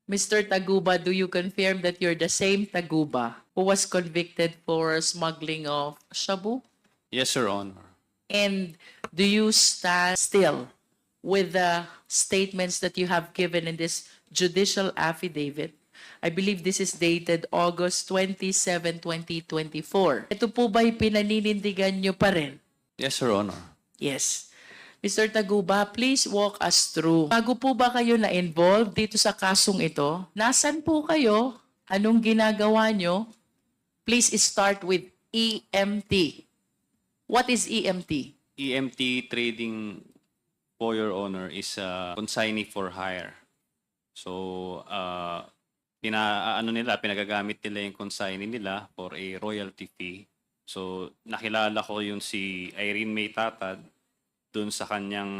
Mr. Taguba, do you confirm that you're the same Taguba who was convicted for smuggling of shabu? Yes, Your Honor. And do you stand still with the statements that you have given in this judicial affidavit? I believe this is dated August 27, 2024. Ito po ba'y pinaninindigan nyo pa rin? Yes, Your Honor. Yes. Mr. Taguba, please walk us through. Bago po ba kayo na-involve dito sa kasong ito? Nasaan po kayo? Anong ginagawa nyo? Please start with EMT. What is EMT? EMT trading, for Your Honor, is consignee for hire. So, pinagagamit nila yung consignee nila for a royalty fee. So, nakilala ko yung si Irene May Tatad dun sa kanyang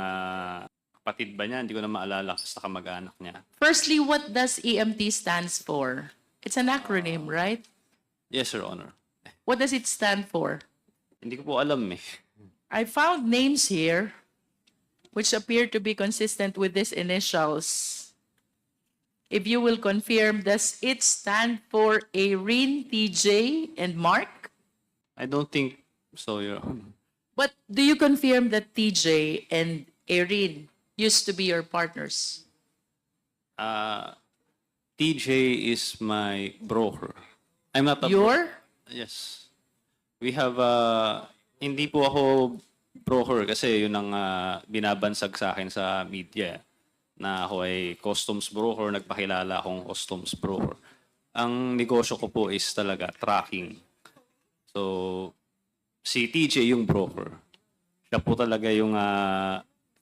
kapatid ba niya? Hindi ko na maalala sa kamag-anak niya. Firstly, what does EMT stands for? It's an acronym, right? Yes, Your Honor. What does it stand for? Hindi ko po alam eh. I found names here which appear to be consistent with these initials. If you will confirm, does it stand for Irene, TJ, and Mark? I don't think so, Your Honor. But do you confirm that TJ and Irene used to be your partners? TJ is my broker. I'm not a Your? Yes. We have, hindi po ako broker kasi yun ang binabansag sa akin sa media na ako ay customs broker, nagpakilala akong customs broker. Ang negosyo ko po is talaga tracking. So, si TJ yung broker. Siya po talaga yung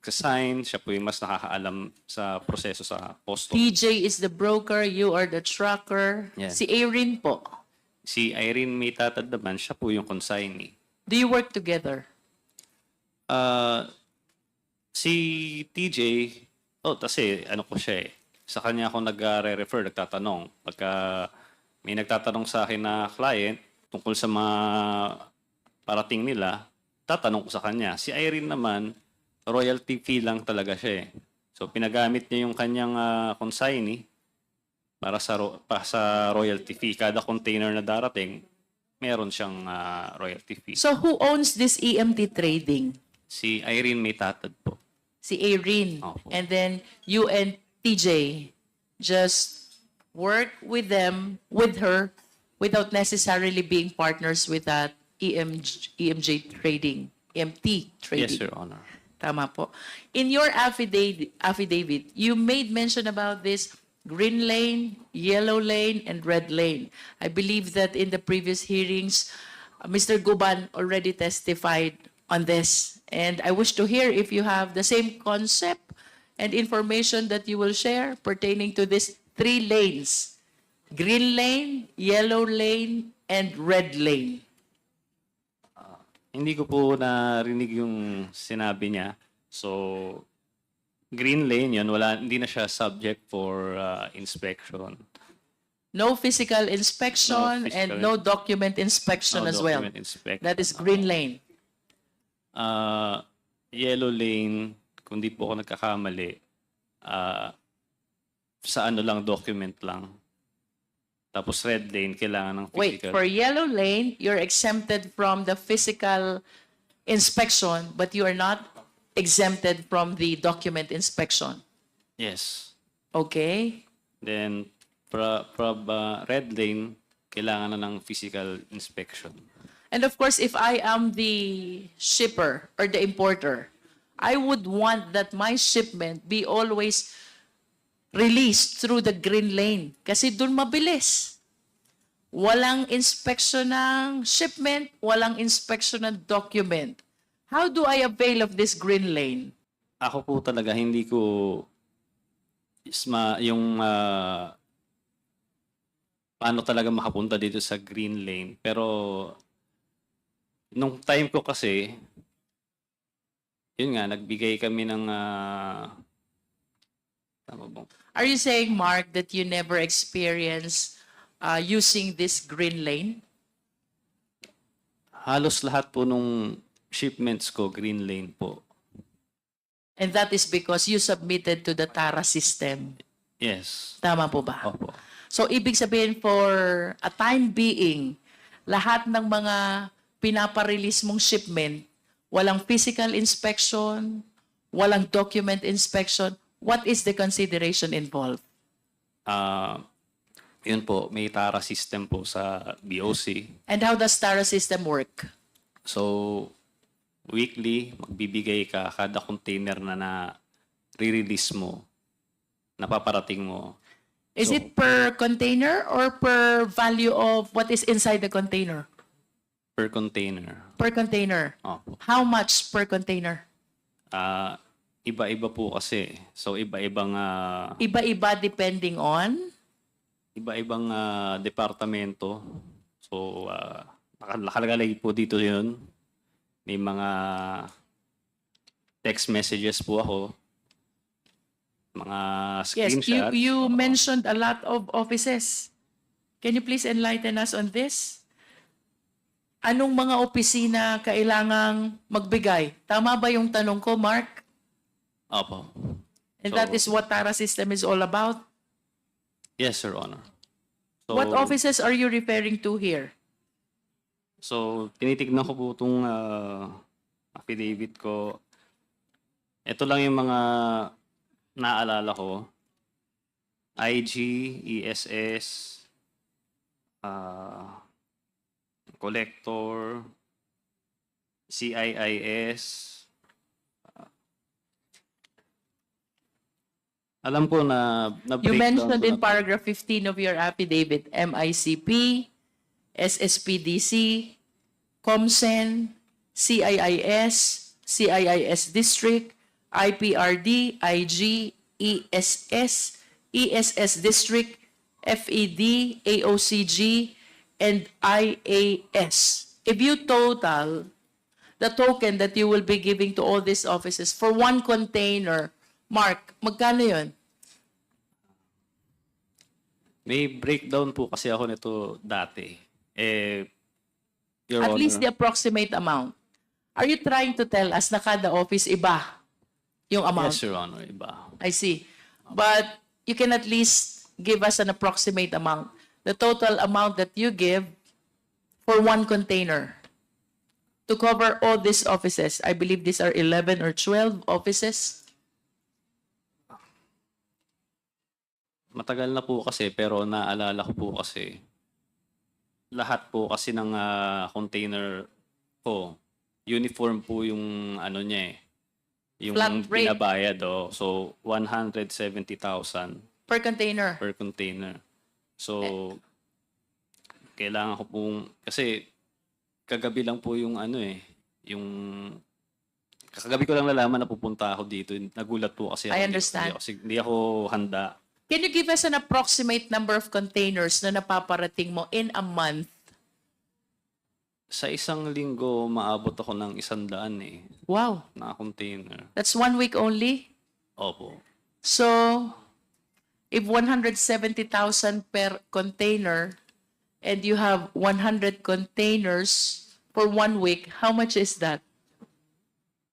sign, siya po yung mas nakakaalam sa proseso sa customs. TJ is the broker, you are the tracker. Yeah. Si Irene po. Si Irene May Tatad naman, siya po yung consignee. Do you work together? Si TJ, kasi ano ko siya eh. Sa kanya ako nag-refer, nagtatanong. Pagka may nagtatanong sa akin na client tungkol sa mga parating nila, tatanong ko sa kanya. Si Irene naman, royalty fee lang talaga siya eh. So pinagamit niya yung kanyang consignee para sa royalty fee. Kada container na darating, meron siyang royalty fee. So who owns this EMT trading? Si Irene May Tatad po. Si Irene. Opo. And then you and TJ just work with them, with her, without necessarily being partners with that EMJ trading, EMT trading. Yes, Your Honor. Tama po. In your affidavit, you made mention about this green lane, yellow lane, and red lane. I believe that in the previous hearings, Mr. Guban already testified on this. And I wish to hear if you have the same concept and information that you will share pertaining to these three lanes: green lane, yellow lane, and red lane. Hindi ko po narinig yung sinabi niya. So, green lane yun, hindi na siya subject for inspection. No physical inspection No physical and no document inspection No as well. document inspection. That is green lane. Yellow lane, kung di po ako nagkakamali, sa ano lang, document lang. Tapos red lane, kailangan ng Wait, physical. for yellow lane, you're exempted from the physical inspection, but you are not exempted from the document inspection. Yes. Okay? Then, from red lane, kailangan na ng physical inspection. And of course, if I am the shipper or the importer, I would want that my shipment be always released through the green lane. Kasi dun mabilis. Walang inspection ng shipment, walang inspection ng document. How do I avail of this green lane? Ako po talaga, hindi ko yung paano talaga makapunta dito sa green lane. Pero nung time ko kasi, yun nga, nagbigay kami ng tama bang? Are you saying, Mark, that you never experienced using this green lane? Halos lahat po nung shipments ko, green lane po. And that is because you submitted to the TARA system. Yes. Tama po ba? Opo. So, ibig sabihin for a time being, lahat ng mga pinaparelease mong shipment, walang physical inspection, walang document inspection, what is the consideration involved? Yun po, may TARA system po sa BOC. And how does TARA system work? So, weekly, magbibigay ka kada container na re-release mo, napaparating mo. Is it per container or per value of what is inside the container? Per container. Per container. Opo. How much per container? Iba-iba po kasi. So, iba-ibang Iba-iba depending on? iba-ibang departamento. So, nakalagay po dito yun. May mga text messages po ako. Mga Yes, screenshots. you Oo. mentioned a lot of offices. Can you please enlighten us on this? Anong mga opisina kailangang magbigay? Tama ba yung tanong ko, Mark? Opo. And So- that is what TARA system is all about? Yes, Your Honor. So, What offices are you referring to here? So, tinitignan ko po itong affidavit ko. Ito lang yung mga naalala ko. IG, ESS, Collector, CIIS. Alam ko na You breakdown mentioned ko in na po. paragraph 15 of your affidavit, MICP, SSPDC, COMSEN, CIIS, CIIS District, IPRD, IG, ESS, ESS District, FED, AOCG, and IAS. If you total the token that you will be giving to all these offices for one container, Mark, magkano yun? May breakdown po kasi ako nito dati. Your At Honor, least the approximate amount. Are you trying to tell us na kada office iba yung amount? yes, Your Honor, iba. I see. But you can at least give us an approximate amount. The total amount that you give for one container to cover all these offices. I believe these are 11 or 12 offices. Matagal na po kasi pero naalala ko po kasi lahat po kasi ng container ko, uniform po yung ano niya eh. Yung Flat rate. binabayad So 170,000 Per container. per container. So kailangan ko pong kasi kagabi lang po yung ano eh, yung kagabi ko lang nalaman na pupunta ako dito. Nagulat po kasi ako. I understand. Hindi ako handa. Can you give us an approximate number of containers na napaparating mo in a month? Sa isang linggo, maabot ako ng 100 eh, Wow. na container. That's 1 week only? Opo. So, if 170,000 per container and you have 100 containers for 1 week, how much is that?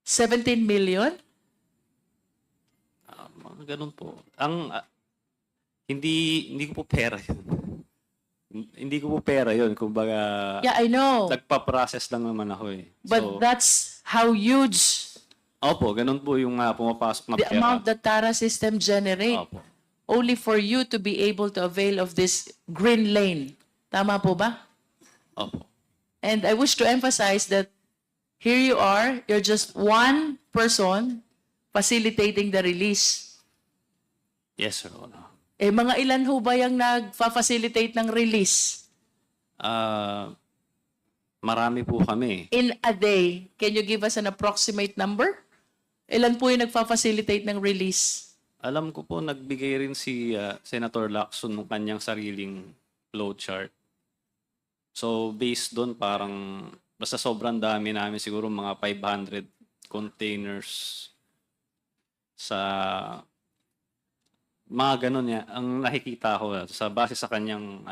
17 million? Mga ganun po. Hindi ko po pera yun. Hindi ko po pera yun. Kumbaga, Yeah, I know. nagpa-process lang naman ako eh. But So, that's how huge opo, ganun po yung pumapasok na the pera. amount that TARA system generate. Opo. Only for you to be able to avail of this green lane. Tama po ba? Opo. And I wish to emphasize that here you are, you're just one person facilitating the release. Yes, Sir Honor. Eh, mga ilan ho ba yung nagfa-facilitate ng release? Marami po kami. In a day, can you give us an approximate number? Ilan po yung nagfa-facilitate ng release? Alam ko po, nagbigay rin si Senator Lacson ng kanyang sariling flowchart. So, based doon, parang, basta sobrang dami namin, siguro mga 500 containers sa mga ganun niya. Ang nakikita ko, sa base sa kanyang,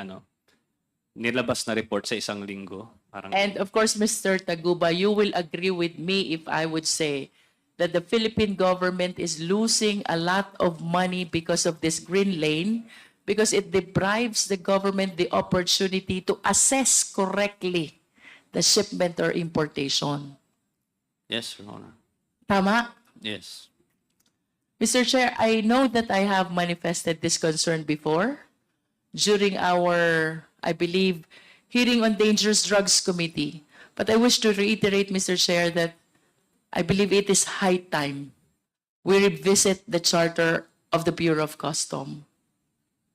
nilabas na report sa isang linggo. Parang, And of course, Mr. Taguba, you will agree with me if I would say that the Philippine government is losing a lot of money because of this green lane, because it deprives the government the opportunity to assess correctly the shipment or importation. Yes, Your Honor. Tama? Yes. Mr. Chair, I know that I have manifested this concern before during our, I believe, hearing on Dangerous Drugs Committee. But I wish to reiterate, Mr. Chair, that I believe it is high time we revisit the charter of the Bureau of Customs.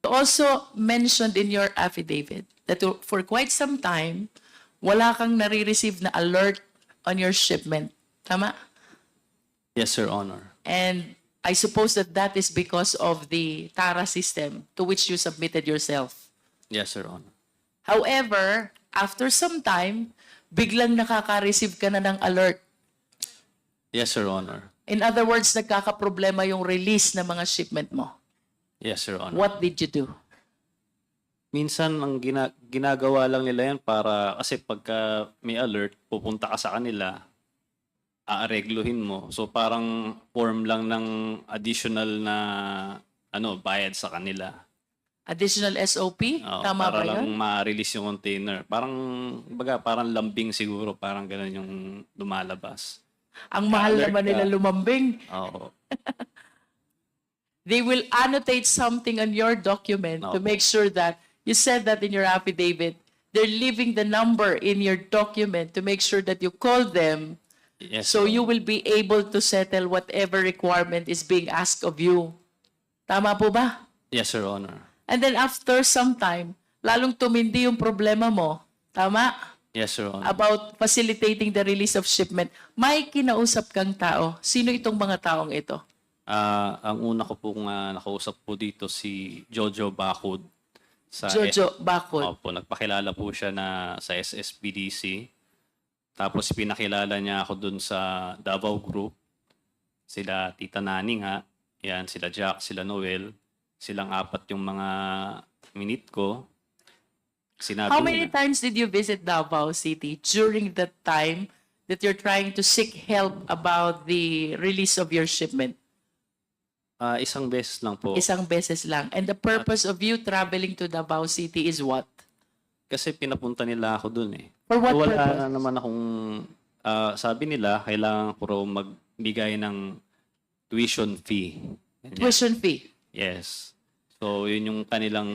You also mentioned in your affidavit that for quite some time, wala kang nare-receive na alert on your shipment. Tama? Yes, Your Honor. And I suppose that that is because of the TARA system to which you submitted yourself. Yes, Your Honor. However, after some time, biglang nakaka-receive ka na ng alert. Yes, Your Honor. In other words, nagkakaproblema yung release ng mga shipment mo. Yes, Your Honor. What did you do? Minsan, ang ginagawa lang nila yan para, kasi pagka may alert, pupunta ka sa kanila, aaregluhin mo. So parang form lang ng additional na bayad sa kanila. Additional SOP? Oo, Tama para ba lang yun? ma-release yung container. Parang lambing siguro, parang ganun yung lumalabas. Ang mahal Alert naman ka. nila lumambing. Oo. They will annotate something on your document to Opo. make sure that, you said that in your affidavit, they're leaving the number in your document to make sure that you call them. Yes, So Your you Honor. will be able to settle whatever requirement is being asked of you. Tama po ba? Yes, Your Honor. And then after some time, lalong tumindi yung problema mo. Tama? Yes, Your Honor. About facilitating the release of shipment. May kinausap kang tao. Sino itong mga taong ito? Ang una ko pong nakausap po dito si Jojo Bacud. Jojo Bacod. Opo, nagpakilala po siya na sa SSPDC. Tapos pinakilala niya ako dun sa Davao Group. Sila Tita Naning ha. Yan, sila Jack, sila Noel. Silang apat yung mga minute ko. Sinabi How many niya, times did you visit Davao City during the time that you're trying to seek help about the release of your shipment? isang beses lang po. Isang beses lang. And the purpose of you traveling to Davao City is what? Kasi pinapunta nila ako dun eh. For what Wala purpose? naman akong, sabi nila, kailangan ko raw magbigay ng tuition fee. Ganyan. Tuition fee. Yes. So, yun yung kanilang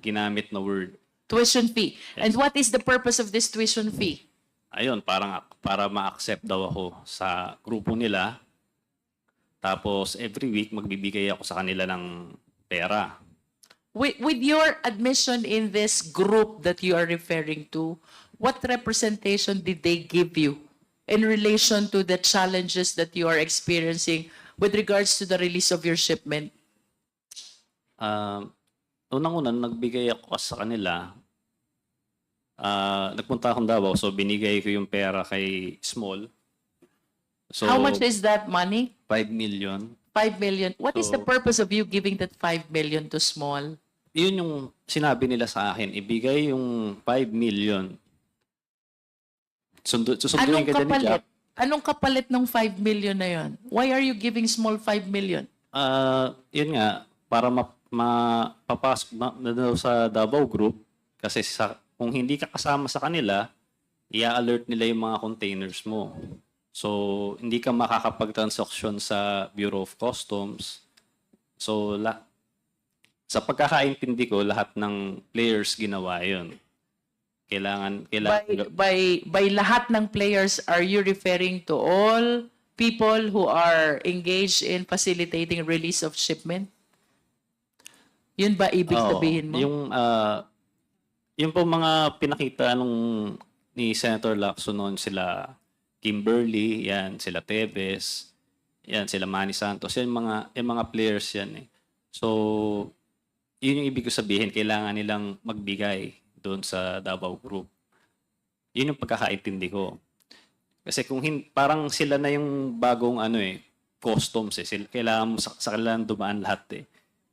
ginamit na word. Tuition fee. And what is the purpose of this tuition fee? Ayun, para ma-accept daw ako sa grupo nila. Tapos, every week, magbibigay ako sa kanila ng pera. With your admission in this group that you are referring to, what representation did they give you in relation to the challenges that you are experiencing with regards to the release of your shipment? Unang-una, nagbigay ako sa kanila. Nagpunta akong Davao, so binigay ko yung pera kay Small. So, How much is that money? 5 million. 5 million. What is the So- purpose of you giving that 5 million to Small? Yun yung sinabi nila sa akin, ibigay yung 5 million. Susunduin Anong ka dyan ni kapalit? Jack. Anong kapalit ng 5 million na yon? Why are you giving Small 5 million? Yun nga, para mapapasok na daw sa Davao Group, kasi kung hindi ka kasama sa kanila, i-alert nila yung mga containers mo. So, hindi ka makakapag-transaction sa Bureau of Customs. So, sa pagkakaintindi ko, lahat ng players ginawa yun. Kailangan By lahat ng players, are you referring to all people who are engaged in facilitating release of shipment? Yun ba ibig Oo, sabihin mo? yung po mga pinakita ni Senator Lacson noon, sila Kimberly, yan, sila Teves, yan, sila Manny Santos, yung mga players yan eh. So, yun yung ibig ko sabihin, kailangan nilang magbigay doon sa Davao Group. Yun yung pagkakaintindi ko. Kasi parang sila na yung bagong customs eh. Kailangan mo sa kailangan dumaan lahat eh.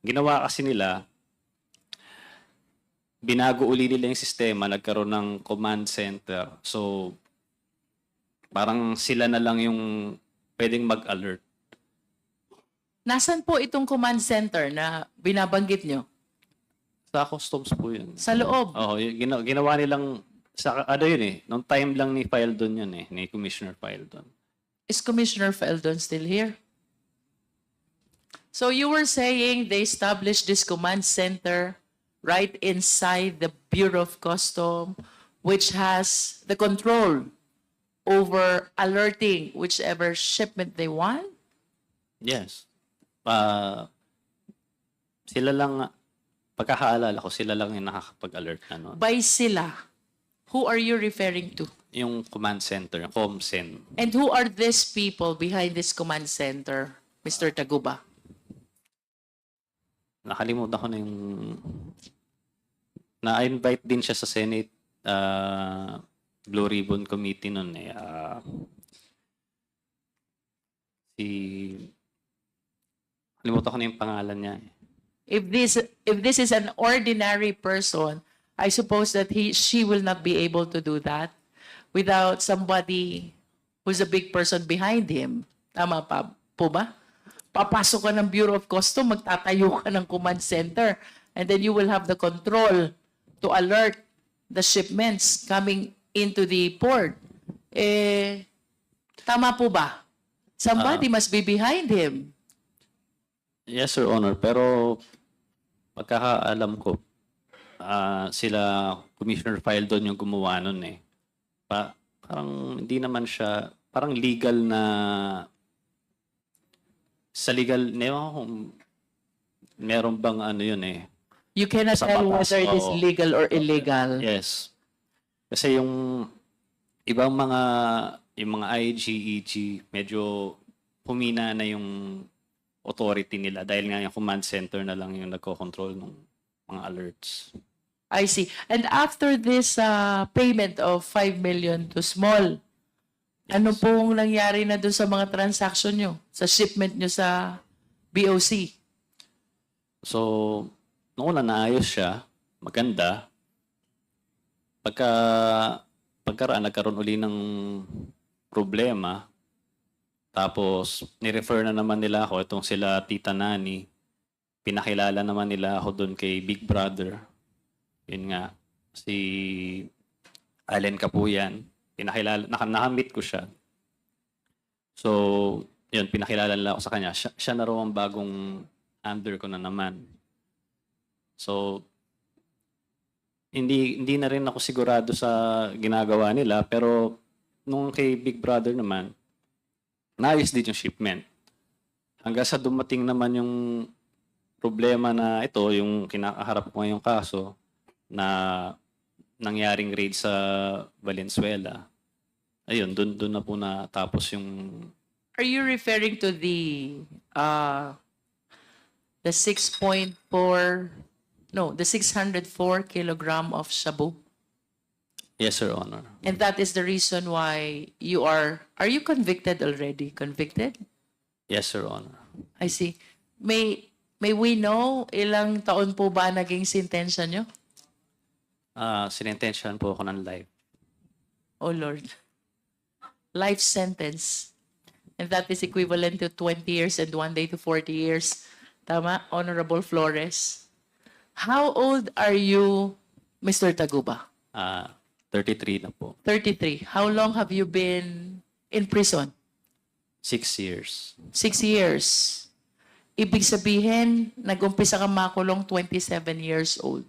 Ginawa kasi nila, binago uli nila yung sistema, nagkaroon ng command center. So, parang sila na lang yung pwedeng mag-alert. Nasaan po itong command center na binabanggit nyo? Sa customs po yun. Sa loob. Oo, ginawa nilang, sa, ano yun eh, nung time lang ni Fildon yun eh, ni Commissioner Fildon. Is Commissioner Feldon still here? So you were saying they established this command center right inside the Bureau of Custom, which has the control over alerting whichever shipment they want? Yes. Sila lang, pagkakaalala ko, sila lang yung nakakapag-alert na nun. By sila, who are you referring to? Yung command center, ComCen. And who are these people behind this command center, Mr. Taguba? Nakalimutan ko na yung... Na-invite din siya sa Senate Blue Ribbon Committee nun eh. Nakalimutan ko na yung pangalan niya eh. If this is an ordinary person, I suppose that she will not be able to do that without somebody who's a big person behind him. Tama pa po ba? Papasok ka ng Bureau of Custom, magtatayo ka ng command center, and then you will have the control to alert the shipments coming into the port. Tama po ba? Somebody must be behind him. Yes, Your Honor. Pero pagkakaalam ko, sila Commissioner Fildon yung gumawa nun eh. Parang hindi naman siya, parang legal na, sa legal, meron bang ano yun eh. You cannot Sa tell batas, whether it is oo. legal or illegal. Yes. Kasi yung ibang yung mga IG, EG, medyo humina na yung authority nila dahil nga yung command center na lang yung nagko-control ng mga alerts. I see. And after this payment of 5 million to Small, ano pong nangyari na doon sa mga transaction nyo? Sa shipment nyo sa BOC? So, noong una naayos siya, maganda. Nagkaroon uli ng problema. Tapos, ni-refer na naman nila ako, itong sila Tita Nani. Pinakilala naman nila ako doon kay Big Brother. Yun nga, si Allen Kapuyan. Pinakilala, nakamit ko siya. So, yun, pinakilala nila ako sa kanya. Siya na raw ang bagong under ko na naman. So, hindi na rin ako sigurado sa ginagawa nila, pero nung kay Big Brother naman, naayos din yung shipment. Hanggang sa dumating naman yung problema na ito, yung kinakaharap ko ngayong kaso, na nangyaring raid sa Valenzuela. Ayun, doon na po natapos yung... Are you referring to the 6.4, no, the 604 kilogram of shabu? Yes, Your Honor. And that is the reason why you are you convicted already? Convicted? Yes, Your Honor. I see. May we know ilang taon po ba naging sentensya nyo? Sinintensyahan po ako ng life. Oh Lord. Life sentence. And that is equivalent to 20 years and 1 day to 40 years. Tama, Honorable Flores? How old are you, Mr. Taguba? 33 na po. 33. How long have you been in prison? 6 years. 6 years. Ibig sabihin, nag-umpisa ka makulong 27 years old.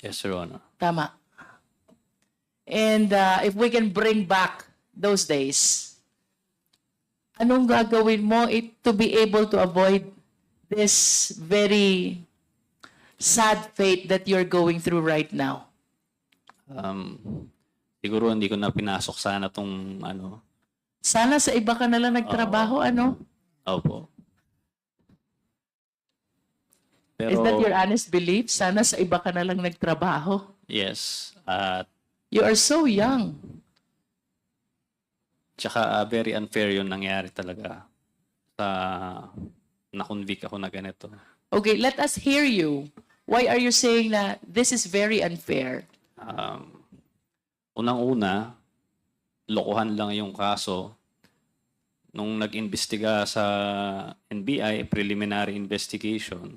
Yes, Your Honor. Tama. And if we can bring back those days, anong gagawin mo to be able to avoid this very sad fate that you're going through right now? Siguro hindi ko na pinasok sana tong ano. Sana sa iba ka na lang nagtrabaho, ano? Opo. Pero, Is that your honest belief? Sana sa iba ka na lang nagtrabaho. yes. You are so young. Tsaka very unfair yung nangyari talaga sa na-convict ako na ganito. Okay, let us hear you. Why are you saying that this is very unfair? Unang-una, lokohan lang yung kaso nung nag-imbestiga sa NBI, preliminary investigation,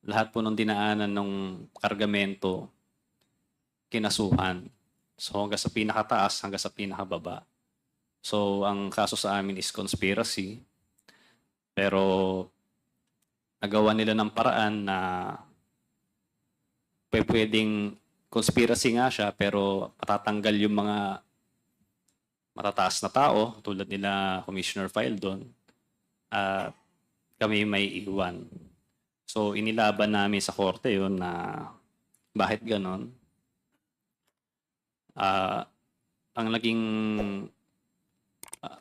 lahat po nung dinaanan ng kargamento, kinasuhan. So hanggang sa pinakataas, hanggang sa pinakababa. So ang kaso sa amin is conspiracy. Pero nagawa nila ng paraan na pwedeng conspiracy nga siya pero matatanggal yung mga matataas na tao tulad nila Commissioner Fildon at kami may iwan. So inilaban namin sa korte yun na bakit ganon. Ang naging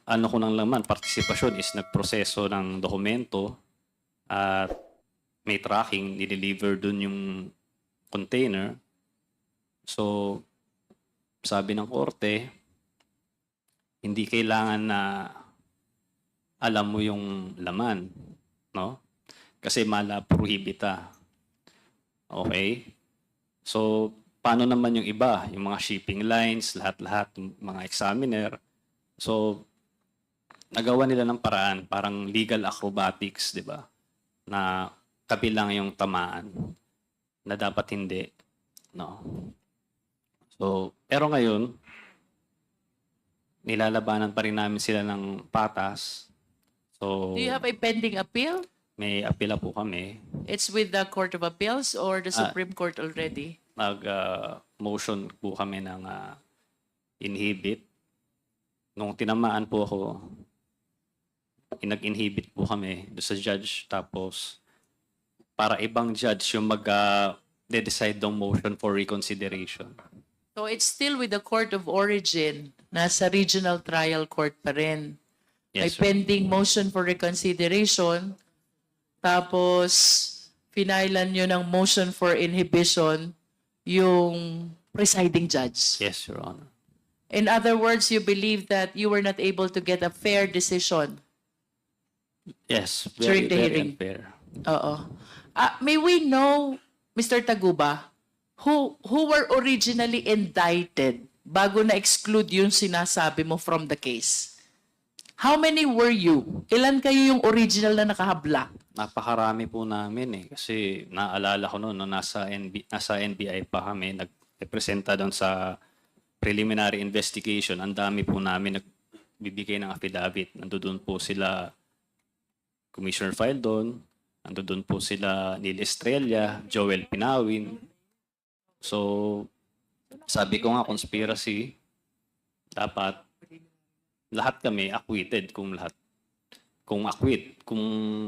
ano ko nang laman, partisipasyon is nagproseso ng dokumento at may tracking, nideliver dun yung container. So, sabi ng korte, hindi kailangan na alam mo yung laman, no? Kasi mala prohibita. Okay? So, paano naman yung iba? Yung mga shipping lines, lahat-lahat, yung mga examiner. So, nagawa nila ng paraan, parang legal acrobatics, di ba? Na kabilang yung tamaan na dapat hindi. No? So, pero ngayon, nilalabanan pa rin namin sila ng patas. So, Do you have a pending appeal? may apela po kami. It's with the Court of Appeals or the Supreme Court already? Motion po kami ng inhibit. Nung tinamaan po ako, nag-inhibit po kami doon sa judge. Tapos, para ibang judge yung mag-decide ng motion for reconsideration. So it's still with the Court of Origin. Nasa regional trial court pa rin. May Yes, sir. pending motion for reconsideration. Tapos, finailan nyo ng motion for inhibition yung presiding judge. Yes, Your Honor. In other words, you believe that you were not able to get a fair decision. Yes, During the very hearing. unfair. Oo. May we know, Mr. Taguba, who were originally indicted bago na-exclude yung sinasabi mo from the case? How many were you? Ilan kayo yung original na nakahabla? Napakarami po namin eh. Kasi naalala ko noon, no, nasa NBI pa kami, nag-representa doon sa preliminary investigation. Ang dami po namin nagbibigay ng affidavit. Nandoon po sila Commissioner Fildon, nandoon po sila Neil Estrella, Joel Pinawin. So, sabi ko nga, conspiracy, dapat lahat kami acquitted kung lahat. Kung acquit, kung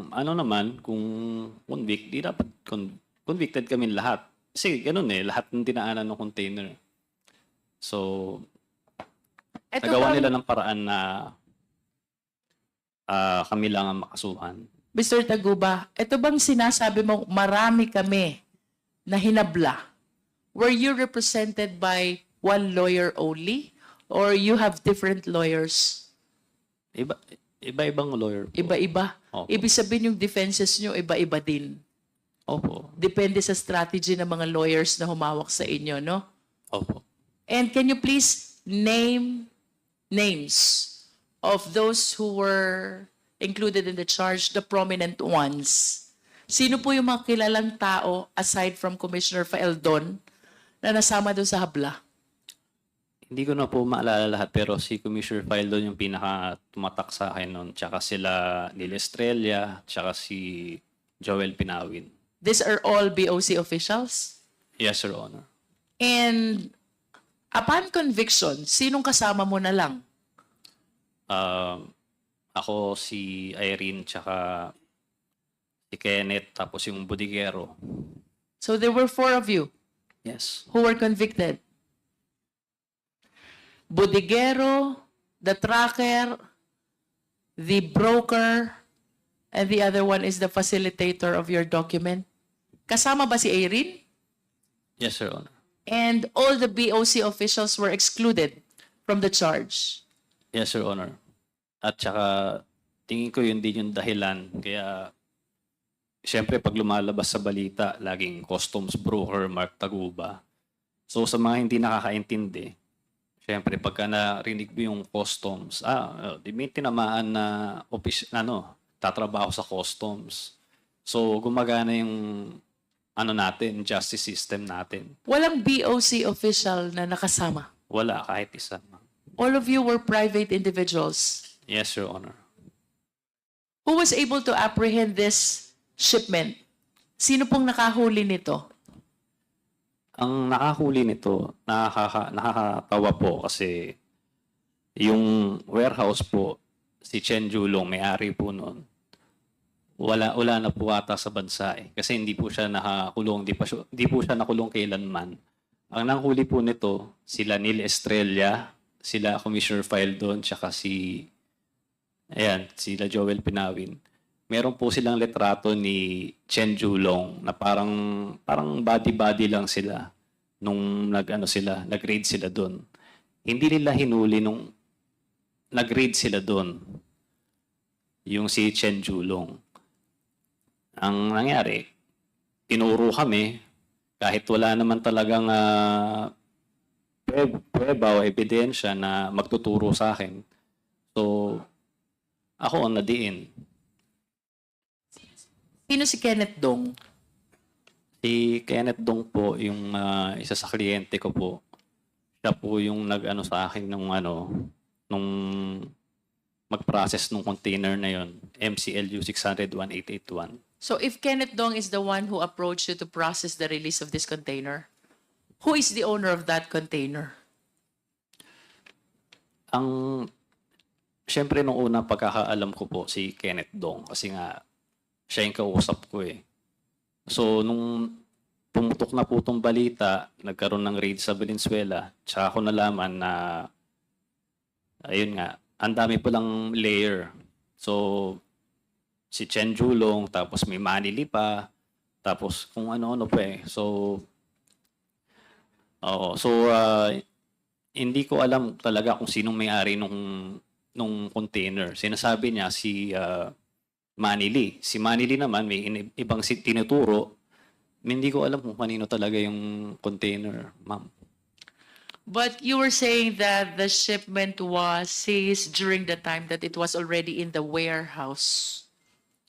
ano naman, kung convict, di dapat convicted kami lahat. Kasi ganun eh, lahat ng dinaanan ng container. So, nagawa nila ng paraan na kami lang ang makasuhan. Mr. Taguba, ito bang sinasabi mo marami kami na hinabla? Were you represented by one lawyer only? Or you have different lawyers? Iba-ibang lawyer po. Iba-iba? Opo. Ibig sabihin yung defenses nyo, iba-iba din. Opo. Depende sa strategy ng mga lawyers na humawak sa inyo, no? Opo. And can you please name names of those who were included in the charge, the prominent ones? Sino po yung mga kilalang tao aside from Commissioner Fildon na nasama doon sa habla? Hindi ko na po maalala lahat pero si Commissioner Fildon yung pinaka tumatak sa akin noon. Tsaka sila Neil Estrella, tsaka si Joel Pinawin. These are all BOC officials? Yes, Your Honor. And upon conviction, sinong kasama mo na lang? Ako, si Irene, tsaka si Kenneth, tapos yung bodigero. So there were 4 of you Yes. who were convicted. Bodigero, the tracker, the broker, and the other one is the facilitator of your document. Kasama ba si Irene? Yes, Your Honor. And all the BOC officials were excluded from the charge. Yes, Your Honor. At tsaka, tingin ko yun din yung dahilan. Kaya, siyempre, pag lumalabas sa balita, laging customs broker Mark Taguba. So, sa mga hindi nakakaintindi, Siyempre, pagka narinig mo yung customs, di may tinamaan na tatrabaho sa customs. So, gumagana yung natin, justice system natin. Walang BOC official na nakasama. Wala kahit isa. All of you were private individuals. Yes, Your Honor. Who was able to apprehend this shipment? Sino pong nakahuli nito? Ang nakahuli nito, nakakatawa po kasi yung warehouse po, si Chen Julong, may-ari po noon, wala na po ata sa bansa eh. Kasi hindi po siya nakakulong, hindi po siya nakulong kailanman. Ang nanghuli po nito, sila Neil Estrella, sila Commissioner Fildon, tsaka sila Joel Pinawin. Meron po silang litrato ni Chen Julong na parang body-body lang sila nung nag-raid sila doon. Hindi nila hinuli nung nag-raid sila doon. Yung si Chen Julong. Ang nangyari, tinuro kami kahit wala naman talagang pweba o ebidensya na magtuturo sa akin. So, ako ang nadiin. Sino si Kenneth Dong? Si Kenneth Dong po, yung isa sa kliyente ko po. Siya po yung nag-ano sa akin nung mag-process ng container na yon, MCLU 600-1881. So if Kenneth Dong is the one who approached you to process the release of this container, who is the owner of that container? Siyempre, nung unang pagkakaalam ko po, si Kenneth Dong. Kasi nga, siya yung kausap ko eh. So, nung pumutok na po itong balita, nagkaroon ng raid sa Valenzuela, tsaka ako nalaman na, ayun nga, ang dami po lang layer. So, si Chen Julong, tapos may Manili pa, tapos kung ano-ano pa eh. So, hindi ko alam talaga kung sinong may-ari nung container. Sinasabi niya si Manili. Si Manili naman may ibang tinuturo. Hindi ko alam kung kanino talaga yung container, ma'am. But you were saying that the shipment was seized during the time that it was already in the warehouse.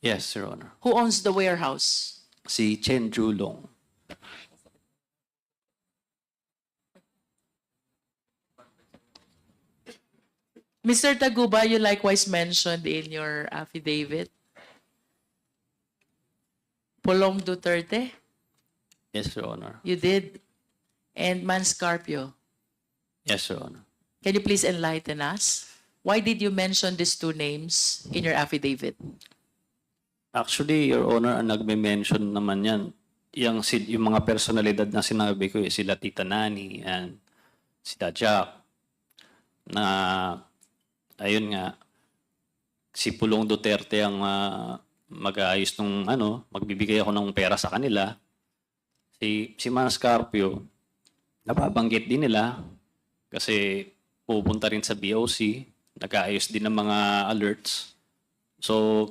Yes, Your Honor. Who owns the warehouse? Si Chen Julong. Mr. Taguba, you likewise mentioned in your affidavit Polong Duterte, Yes, Your Honor. you did, and Manscarpio. Yes, Your Honor. Can you please enlighten us? Why did you mention these two names in your affidavit? Actually, Your Honor, ang nagme-mention naman yan, yung mga personalidad na sinabi ko, sila Tita Nani and sila Jack, na ayun nga, si Pulong Duterte ang mag-aayos nung magbibigay ako ng pera sa kanila. Si Manscarpio, nababanggit din nila kasi pupunta rin sa BOC, nag-aayos din ng mga alerts. So,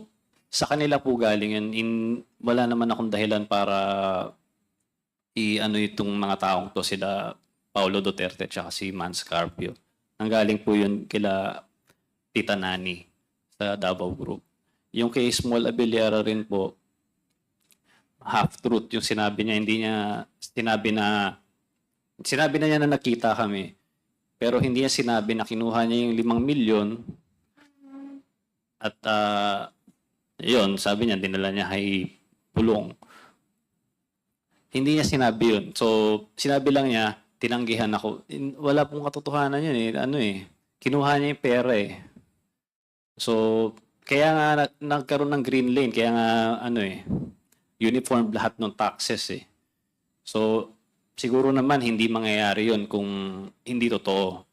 sa kanila po galing yan. Wala naman akong dahilan para itong mga taong to, sila Paulo Duterte at si Manscarpio. Nanggaling po yun kila Tita Nani sa Davao Group. Yung kay Small Abellera rin po, half-truth yung sinabi niya. Hindi niya sinabi na niya na nakita kami. Pero hindi niya sinabi na kinuha niya yung 5 milyon at yun, sabi niya, dinala niya kay Pulong. Hindi niya sinabi yun. So, sinabi lang niya, tinanggihan ako. Wala pong katotohanan yun eh. Kinuha niya yung pera eh. So, kaya nga nagkaroon ng green lane. Kaya nga, uniform lahat ng taxes eh. So, siguro naman hindi mangyayari yun kung hindi totoo.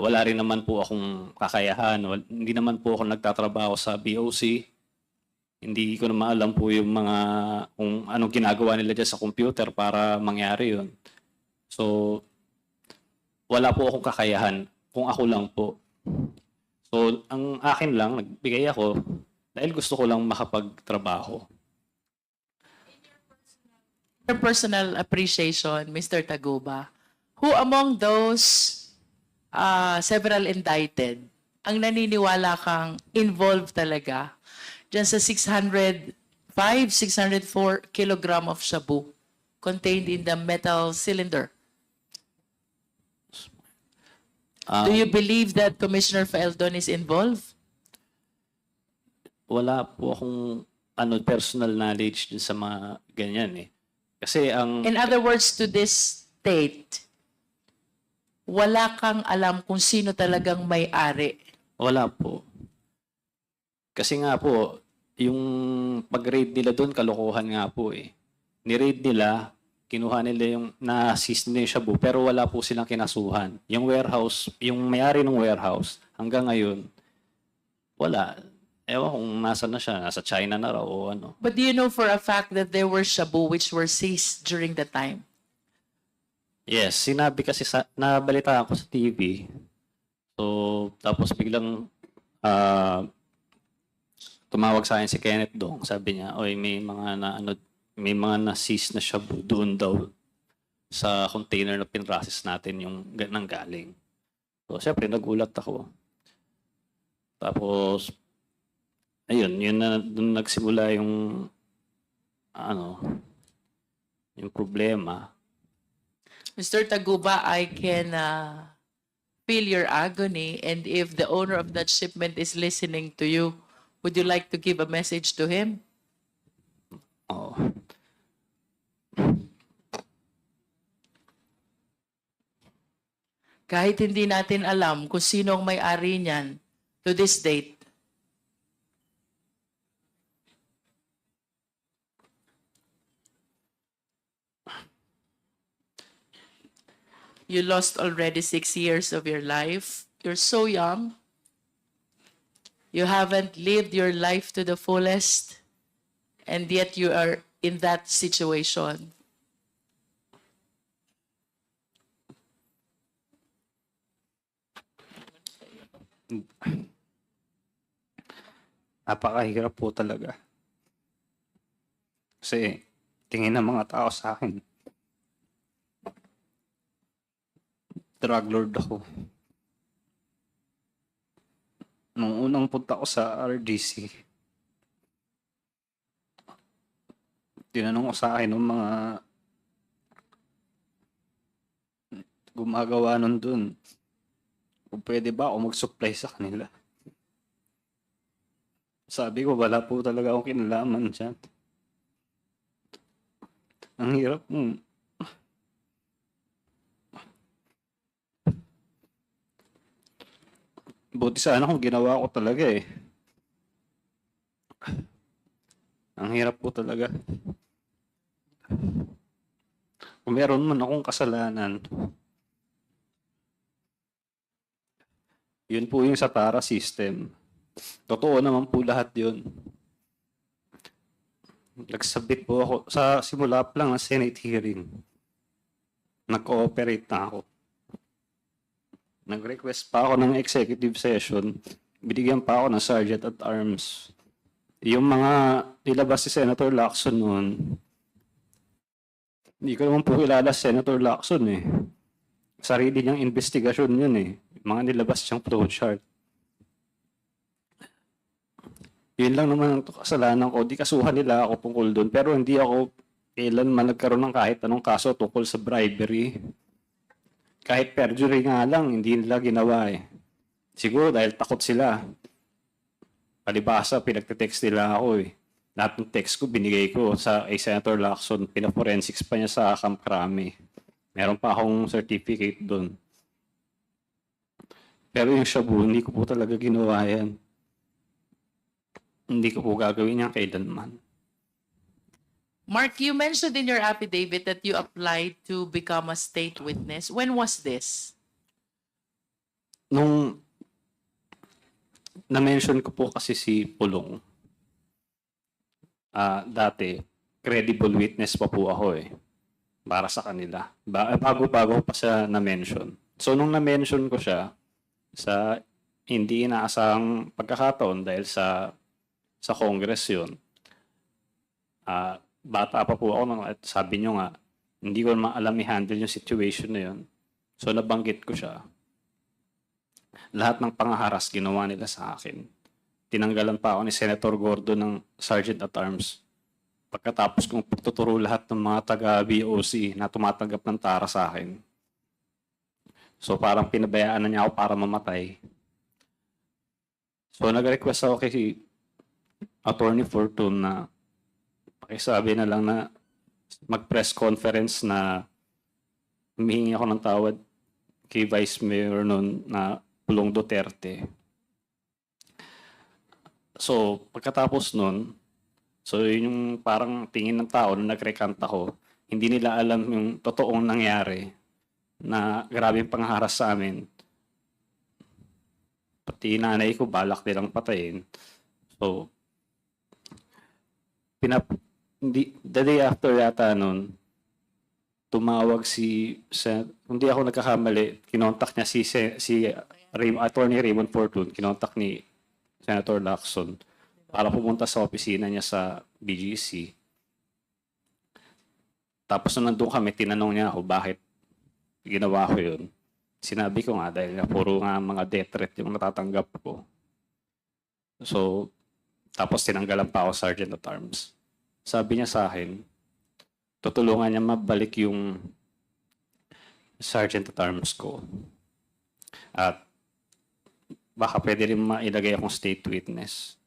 Wala rin naman po akong kakayahan. Hindi naman po ako nagtatrabaho sa BOC. Hindi ko naman alam po yung kung anong ginagawa nila dyan sa computer para mangyari yun. So, wala po akong kakayahan kung ako lang po. So, ang akin lang, nagbigay ako dahil gusto ko lang makapagtrabaho. Your personal appreciation, Mr. Taguba, who among those several indicted, ang naniniwala kang involved talaga dyan sa 604 kilogram of shabu contained in the metal cylinder. Do you believe that Commissioner Faeldon is involved? Wala po akong personal knowledge dun sa mga ganyan eh. Kasi ang In other words, to this state, wala kang alam kung sino talagang may-ari. wala po. Kasi nga po, yung pag-raid nila doon, kalokohan nga po eh. Ni-raid nila, kinuha nila yung na-seize nila yung shabu, pero wala po silang kinasuhan. Yung warehouse, yung may-ari ng warehouse, hanggang ngayon, wala. Ewan kung nasa na siya, nasa China na raw o ano. But do you know for a fact that there were shabu which were seized during the time? Yes, sinabi kasi nabalitaan ko sa TV. So, tapos biglang tumawag sa akin si Kenneth Dong. Sabi niya, oy, may mga na-seize na shabu doon daw sa container na pinrocess natin yung nanggaling. So, syempre, nagulat ako. Tapos, ayun, yun na doon nagsimula yung yung problema. Mr. Taguba, I can feel your agony, and if the owner of that shipment is listening to you, would you like to give a message to him? Oh. Kahit hindi natin alam kung sino ang may-ari niyan to this date, you lost already 6 years of your life. You're so young. You haven't lived your life to the fullest, and yet you are in that situation. Napakahirap po talaga. Kasi tingin ng mga tao sa akin, drug lord ako. Nung unang punta ko sa RDC, tinanong ko sa akin ng mga gumagawa nun dun, kung pwede ba ako mag-supply sa kanila. Sabi ko, wala po talaga akong kinalaman dyan. Ang hirap mo. Buti sana kung ginawa ko talaga eh. Ang hirap po talaga. Kung meron man akong kasalanan, yun po yung sa TARA system. Totoo naman po lahat yun. Nagsabit po ako sa simula pa lang ng Senate hearing. Nag-cooperate na ako. Nag-request pa ako ng executive session. Binigyan pa ako ng Sergeant at Arms. Yung mga nilabas si Senator Lacson noon, hindi ko naman po kilala si Senator Lacson eh. Sarili niyang investigasyon yun eh. Mga nilabas siyang flowchart. Yun lang naman ang kasalanan ko. Di kasuhan nila ako tungkol doon. Pero hindi ako kailanman nagkaroon ng kahit anong kaso tungkol sa bribery. Kahit perjury nga lang, hindi nila ginawa eh. Siguro dahil takot sila. Palibasa, pinagte-text nila ako eh. Lahat ng text ko, binigay ko sa Senator Lacson. Pina-forensics pa niya sa Camp Crame. Meron pa akong certificate doon. Pero yung shabu, hindi ko po talaga ginawa yan. Hindi ko po gagawin yan kailanman. Mark, you mentioned in your affidavit that you applied to become a state witness. When was this? Nung na-mention ko po kasi si Pulong, dati, credible witness pa po ako eh. Para sa kanila. Bago-bago pa siya na-mention. So, nung na-mention ko siya, sa hindi inaasahang pagkakataon dahil sa Congress yun, bata pa po ako at sabi nyo nga, hindi ko naman alam i-handle yung situation na yun. So, nabanggit ko siya. lahat ng pangaharas ginawa nila sa akin. Tinanggalan pa ako ni Senator Gordo ng Sergeant at Arms. Pagkatapos kong pagtuturo lahat ng mga taga-BOC na tumatanggap ng tara sa akin. So parang pinabayaan na niya ako para mamatay. So nag-request ako kay Attorney Fortune na pakisabi na lang na mag-press conference na humihingi ako ng tawad kay Vice Mayor noon na Pulong Duterte. So, pagkatapos nun, so yun yung parang tingin ng tao na nag-recant ako, hindi nila alam yung totoong nangyari na grabe yung pangharas sa amin. Pati nanay ko, balak nilang patayin. So, the day after yata nun, tumawag hindi ako nagkakamali, kinontak niya si Attorney Raymond Fortune, kinontak ni Senator Lacson para pumunta sa opisina niya sa BGC. Tapos nung nandun kami, tinanong niya ako bakit ginawa ko yun. Sinabi ko nga dahil puro nga mga death threat yung natatanggap ko. So, tapos tinanggalan pa ako Sergeant at Arms. Sabi niya sa akin, tutulungan niya mabalik yung Sergeant at Arms ko. At baka pwede rin mailagay akong state witness.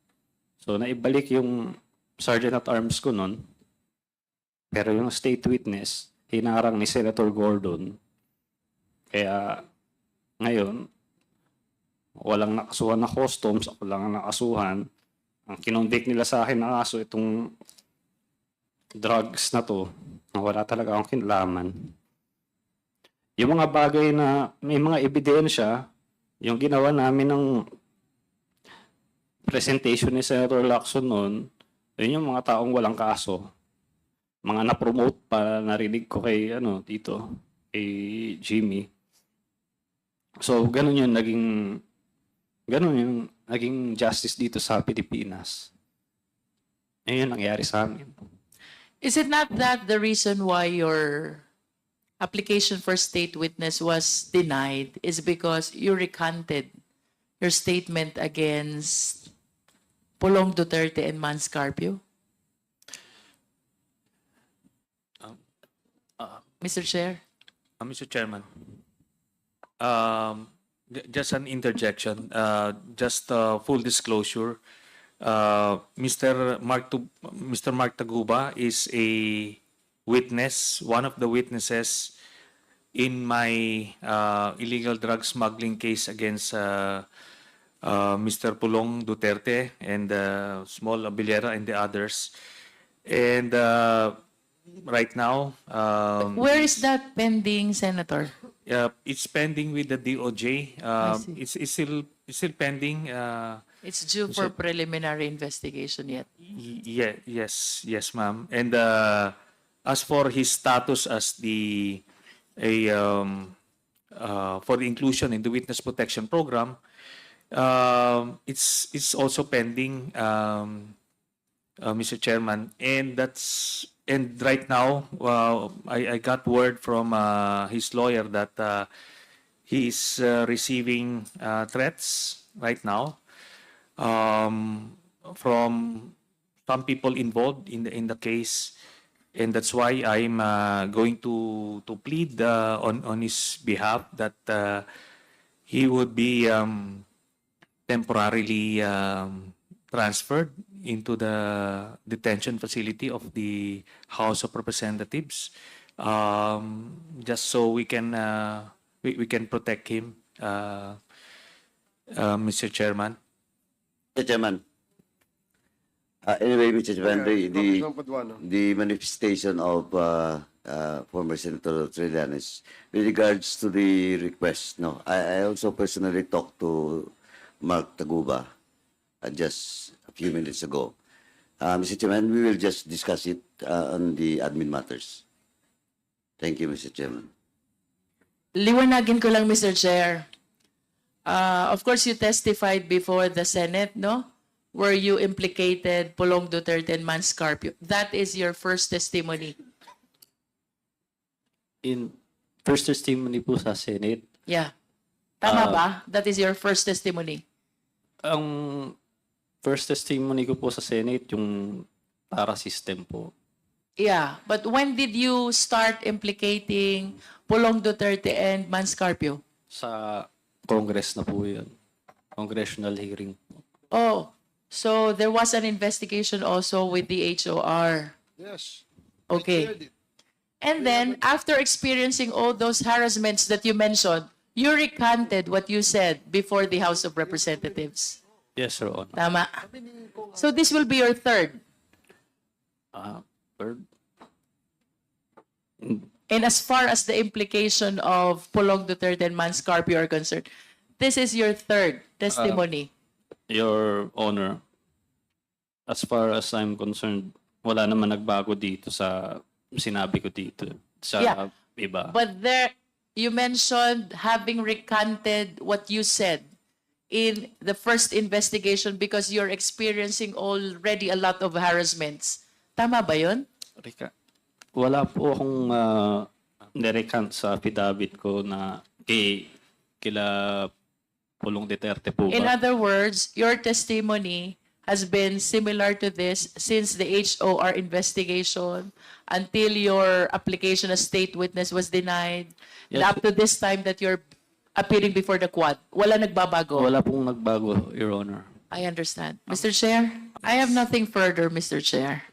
So, naibalik yung Sergeant at Arms ko nun. Pero yung state witness, hinarang ni Senator Gordon. Kaya, ngayon, walang nakasuhan na customs, ako lang ang nakasuhan. Ang kinonvict nila sa akin na kaso itong drugs na to, na wala talaga akong kinalaman. Yung mga bagay na may mga ebidensya, yung ginawa namin ng presentation ni Senator Lacson noon, yun yung mga taong walang kaso. Mga na-promote pa, narinig ko kay, dito, kay Jimmy. So, ganun yung naging justice dito sa Pilipinas. Ayun yung nangyari sa amin. Is it not that the reason why your application for state witness was denied is because you recanted your statement against Pulong Duterte and Mans Carpio? Mr. Chair? Mr. Chairman, just an interjection, just full disclosure. Mr. Mark Taguba is a witness, one of the witnesses in my illegal drug smuggling case against Mr. Pulong Duterte and Small Abillera and the others. And right now, Where is that pending, Senator? it's pending with the DOJ. It's still pending. It's due for preliminary investigation yet. Yes, ma'am. And as for his status as for the inclusion in the witness protection program, it's also pending, Mr. Chairman, and right now, I got word from his lawyer that he is receiving threats right now from some people involved in the case, and that's why I'm going to plead on his behalf that he would be temporarily transferred into the detention facility of the House of Representatives, just so we can protect him, Mr. Chairman. Mr. Chairman. Anyway, Mr. Chairman, the manifestation of former Senator Trillanes with regards to the request, no, I also personally talked to Mark Taguba just a few minutes ago. Mr. Chairman, we will just discuss it on the admin matters. Thank you, Mr. Chairman. Liwanagin ko lang, Mr. Chair. Of course, you testified before the Senate, no? Where you implicated Pulong Duterte and Mans Carpio. That is your first testimony. In first testimony po sa Senate, Yeah. Tama ba? That is your first testimony. Ang first testimony ko po sa Senate, yung TARA system po. Yeah, but when did you start implicating Pulong Duterte and Manscarpio? Sa Congress na po yun. Congressional hearing po. Oh, so there was an investigation also with the HOR. Yes. Okay. And then, after experiencing all those harassments that you mentioned, you recanted what you said before the House of Representatives. Yes, Your Honor. Tama. So this will be your third. Third, And as far as the implication of Pulong Duterte and Manscarpio are concerned, this is your third testimony. Your Honor, as far as I'm concerned, wala naman nagbago dito sa sinabi ko dito. Sa Yeah. iba. But there, you mentioned having recanted what you said in the first investigation because you're experiencing already a lot of harassments. Tama ba yun? Rika, wala po akong nirecant sa affidavit ko na kila Pulong Duterte po In ba? other words, your testimony has been similar to this since the HOR investigation until your application as state witness was denied and Yes. up to this time that you're appearing before the Quad. Wala nagbabago. Wala pong nagbago, Your Honor. I understand. Mr. Chair, I have nothing further, Mr. Chair.